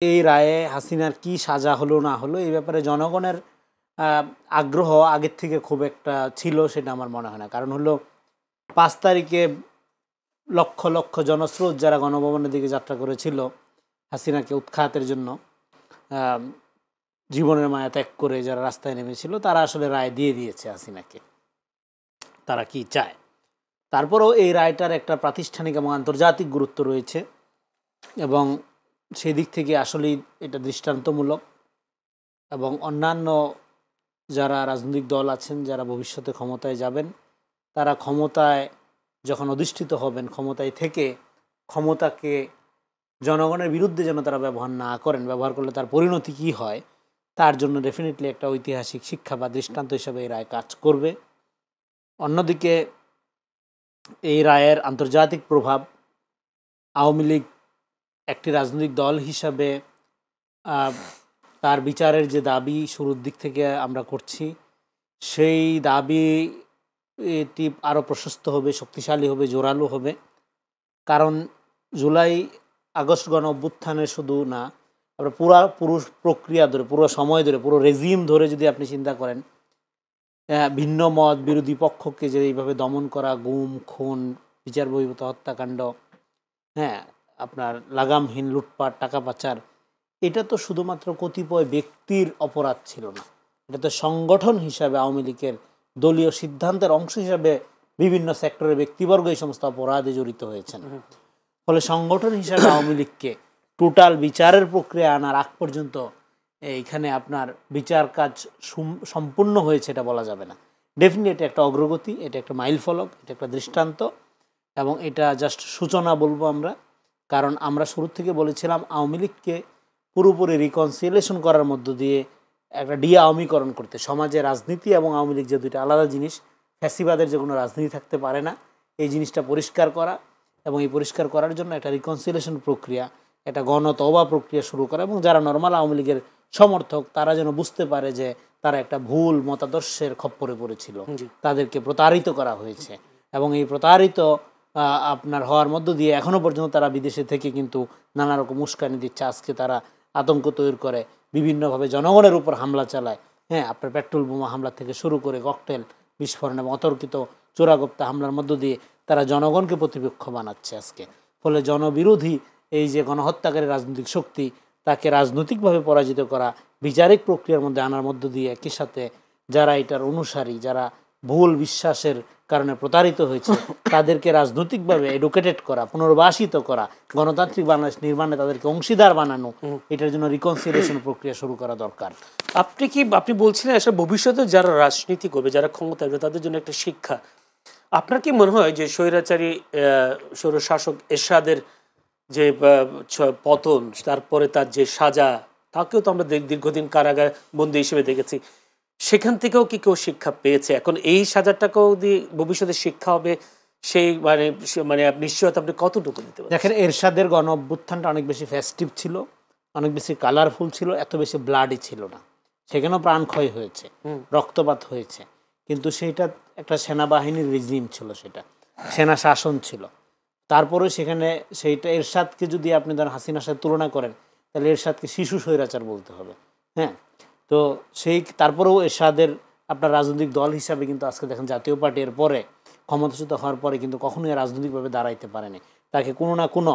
এই রায়ে হাসিনার কি সাজা হলো না হলো এই ব্যাপারে জনগণের আগ্রহ আগের থেকে খুব একটা ছিল সেটা আমার মনে হয় না। কারণ হলো 5 তারিখে লক্ষ লক্ষ জনস্রোত যারা গণভবনের দিকে যাত্রা করেছিল হাসিনাকে উৎখাতের জন্য, জীবনের মায়া ত্যাগ করে যারা রাস্তায় নেমেছিল, তারা আসলে রায় দিয়ে দিয়েছে হাসিনাকে, তারা কি চায়। তারপরেও এই রায়টার একটা প্রাতিষ্ঠানিক এবং আন্তর্জাতিক গুরুত্ব রয়েছে এবং সেই দিক থেকে আসলেই এটা দৃষ্টান্তমূলক। এবং অন্যান্য যারা রাজনৈতিক দল আছেন, যারা ভবিষ্যতে ক্ষমতায় যাবেন, তারা ক্ষমতায় যখন অধিষ্ঠিত হবেন, ক্ষমতায় থেকে ক্ষমতাকে জনগণের বিরুদ্ধে যেন তারা ব্যবহার না করেন, ব্যবহার করলে তার পরিণতি কী হয় তার জন্য ডেফিনেটলি একটা ঐতিহাসিক শিক্ষা বা দৃষ্টান্ত হিসেবে এই রায় কাজ করবে। অন্যদিকে এই রায়ের আন্তর্জাতিক প্রভাব, আওয়ামী লীগ একটি রাজনৈতিক দল হিসাবে তার বিচারের যে দাবি শুরুর দিক থেকে আমরা করছি, সেই দাবি এটি আরও প্রশস্ত হবে, শক্তিশালী হবে, জোরালো হবে। কারণ জুলাই আগস্ট গণ অভ্যুত্থানে শুধু না, আমরা পুরো প্রক্রিয়া ধরে, পুরো সময় ধরে, পুরো রেজিম ধরে যদি আপনি চিন্তা করেন, ভিন্ন মত বিরোধী পক্ষকে যে এইভাবে দমন করা, গুম খুন, বিচার বহির্ভূত হত্যাকাণ্ড, হ্যাঁ, আপনার লাগামহীন লুটপাট, টাকা পাচার, এটা তো শুধুমাত্র কতিপয় ব্যক্তির অপরাধ ছিল না, এটা তো সংগঠন হিসাবে আওয়ামী লীগের দলীয় সিদ্ধান্তের অংশ হিসাবে বিভিন্ন সেক্টরের ব্যক্তিবর্গ এই সমস্ত অপরাধে জড়িত হয়েছেন। ফলে সংগঠন হিসাবে আওয়ামী লীগকে টোটাল বিচারের প্রক্রিয়া আনার আগ পর্যন্ত এইখানে আপনার বিচার কাজ সম্পূর্ণ হয়েছে এটা বলা যাবে না। ডেফিনেটলি এটা একটা অগ্রগতি, এটা একটা মাইল ফলক, এটা একটা দৃষ্টান্ত এবং এটা জাস্ট সূচনা বলবো আমরা। কারণ আমরা শুরু থেকে বলেছিলাম আওয়ামী লীগকে পুরোপুরি রিকনসিলিয়েশন করার মধ্য দিয়ে একটা আওয়ামীকরণ করতে। সমাজে রাজনীতি এবং আওয়ামী লীগ যে দুইটা আলাদা জিনিস, ফ্যাসিবাদের যে কোনো রাজনীতি থাকতে পারে না, এই জিনিসটা পরিষ্কার করা এবং এই পরিষ্কার করার জন্য একটা রিকনসিলিয়েশন প্রক্রিয়া, একটা গণতওবা প্রক্রিয়া শুরু করা এবং যারা নর্মাল আওয়ামী লীগের সমর্থক তারা যেন বুঝতে পারে যে তারা একটা ভুল মতাদর্শের খপ্পরে পড়েছিল, তাদেরকে প্রতারিত করা হয়েছে এবং এই প্রতারিত আপনার হওয়ার মধ্য দিয়ে এখনও পর্যন্ত তারা বিদেশে থেকে কিন্তু নানা রকম উস্কানি দিচ্ছে। আজকে তারা আতঙ্ক তৈরি করে, বিভিন্নভাবে জনগণের উপর হামলা চালায়, হ্যাঁ, আপনার পেট্রোল বোমা হামলা থেকে শুরু করে ককটেল বিস্ফোরণ এবং অতর্কিত চোরাগোপ্তা হামলার মধ্য দিয়ে তারা জনগণকে প্রতিপক্ষ বানাচ্ছে আজকে। ফলে জনবিরোধী এই যে গণহত্যাকারী রাজনৈতিক শক্তি, তাকে রাজনৈতিকভাবে পরাজিত করা, বিচারিক প্রক্রিয়ার মধ্যে আনার মধ্য দিয়ে একই সাথে যারা এটার অনুসারী, যারা ভুল বিশ্বাসের কারণে প্রতারিত হয়েছে তাদেরকে রাজনৈতিকভাবে এডুকেটেড করা, পুনর্বাসিত করা, গণতান্ত্রিক বাংলাদেশ নির্মাণে তাদেরকে অংশীদার বানানো, এটার জন্য রিকনসিলিয়েশন প্রক্রিয়া শুরু করা দরকার। আপনি বলছিলেন আসলে ভবিষ্যতে যারা রাজনীতি করবে, যারা ক্ষমতা আসবে, তাদের জন্য একটা শিক্ষা। আপনার কি মনে হয় যে স্বৈরাচারী স্বৈরশাসক এরশাদের যে পতন, তারপরে তার যে সাজা, তাকেও তো আমরা দীর্ঘদিন কারাগার বন্দী হিসেবে দেখেছি, সেখান থেকেও কি কেউ শিক্ষা পেয়েছে? এখন এই সাজাটাকেও দিয়ে ভবিষ্যতে শিক্ষা হবে, সেই মানে নিশ্চয়তা আপনি কতটুকু দিতে পারেন? দেখেন, এরশাদের গণ অভ্যুত্থানটা অনেক বেশি ফেস্টিভ ছিল, অনেক বেশি কালারফুল ছিল, এত বেশি ব্লাডি ছিল না। সেখানেও প্রাণক্ষয় হয়েছে, রক্তপাত হয়েছে, কিন্তু সেইটা একটা সেনাবাহিনীর রিজিম ছিল, সেটা সেনা শাসন ছিল। তারপরে সেখানে সেইটা এরশাদকে যদি আপনি ধরেন হাসিনার সাথে তুলনা করেন, তাহলে এরশাদকে শিশু স্বৈরাচার বলতে হবে। হ্যাঁ, তো সেই তারপরেও এরশাদের আপনার রাজনৈতিক দল হিসাবে কিন্তু আজকে দেখেন জাতীয় পার্টি এর পরে ক্ষমতাচ্যুত হওয়ার পরে কিন্তু কখনোই রাজনৈতিকভাবে দাঁড়াইতে পারেনি। তাকে কোনো না কোনো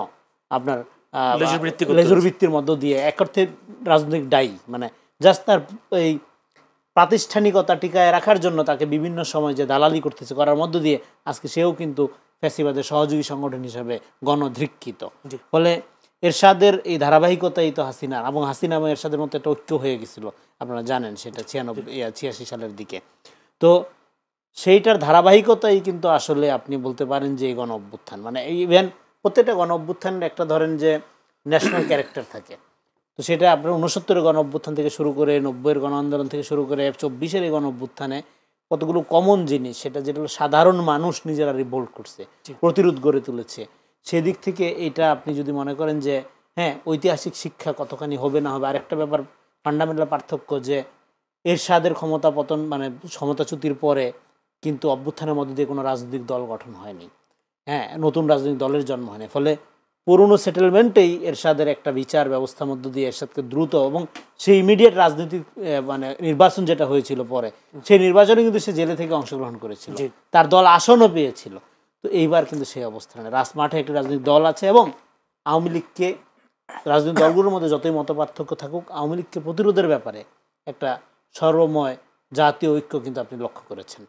আপনার লেজুর বৃত্তির মধ্য দিয়ে এক অর্থে রাজনৈতিক দায়ী, মানে জাস্ট তার এই প্রাতিষ্ঠানিকতা টিকায় রাখার জন্য তাকে বিভিন্ন সময় যে দালালি করতেছে, করার মধ্য দিয়ে আজকে সেও কিন্তু ফ্যাসিবাদের সহযোগী সংগঠন হিসাবে গণধৃক্ষিত। ফলে এরশাদের এই ধারাবাহিকতাই তো হাসিনা এবং হাসিনা এবং এরশাদের মধ্যে একটা ঐক্য হয়ে গেছিল, আপনারা জানেন সেটা 86 সালের দিকে। তো সেইটার ধারাবাহিকতাই কিন্তু আসলে আপনি বলতে পারেন যে এই গণ অভ্যুত্থান, মানে ইভেন প্রত্যেকটা গণ অভ্যুত্থানের একটা ধরেন যে ন্যাশনাল ক্যারেক্টার থাকে। তো সেটা আপনার 69-এর গণ অভ্যুত্থান থেকে শুরু করে 90-এর গণ আন্দোলন থেকে শুরু করে 24-এর এই গণ অভ্যুত্থানে কতগুলো কমন জিনিস, সেটা যেটা সাধারণ মানুষ নিজেরা রিভোল্ট করছে, প্রতিরোধ গড়ে তুলেছে। সেদিক থেকে এটা আপনি যদি মনে করেন যে হ্যাঁ ঐতিহাসিক শিক্ষা কতখানি হবে না হবে। আরেকটা ব্যাপার ফান্ডামেন্টাল পার্থক্য যে এরশাদের ক্ষমতা পতন মানে ক্ষমতাচ্যুতির পরে কিন্তু অভ্যুত্থানের মধ্যে দিয়ে কোনো রাজনৈতিক দল গঠন হয়নি, হ্যাঁ, নতুন রাজনৈতিক দলের জন্ম হয়নি। ফলে পুরনো সেটেলমেন্টেই এরশাদের একটা বিচার ব্যবস্থার মধ্য দিয়ে এরশাদকে দ্রুত এবং সেই ইমিডিয়েট রাজনৈতিক মানে নির্বাচন যেটা হয়েছিল পরে, সেই নির্বাচনে কিন্তু সে জেলে থেকে অংশগ্রহণ করেছিল, তার দল আসনও পেয়েছিল। তো এইবার কিন্তু সেই অবস্থানে রাজমাঠে একটি রাজনৈতিক দল আছে এবং আওয়ামী লীগকে, রাজনৈতিক দলগুলোর মধ্যে যতই মতপার্থক্য থাকুক, আওয়ামী লীগকে প্রতিরোধের ব্যাপারে একটা সর্বময় জাতীয় ঐক্য কিন্তু আপনি লক্ষ্য করেছেন।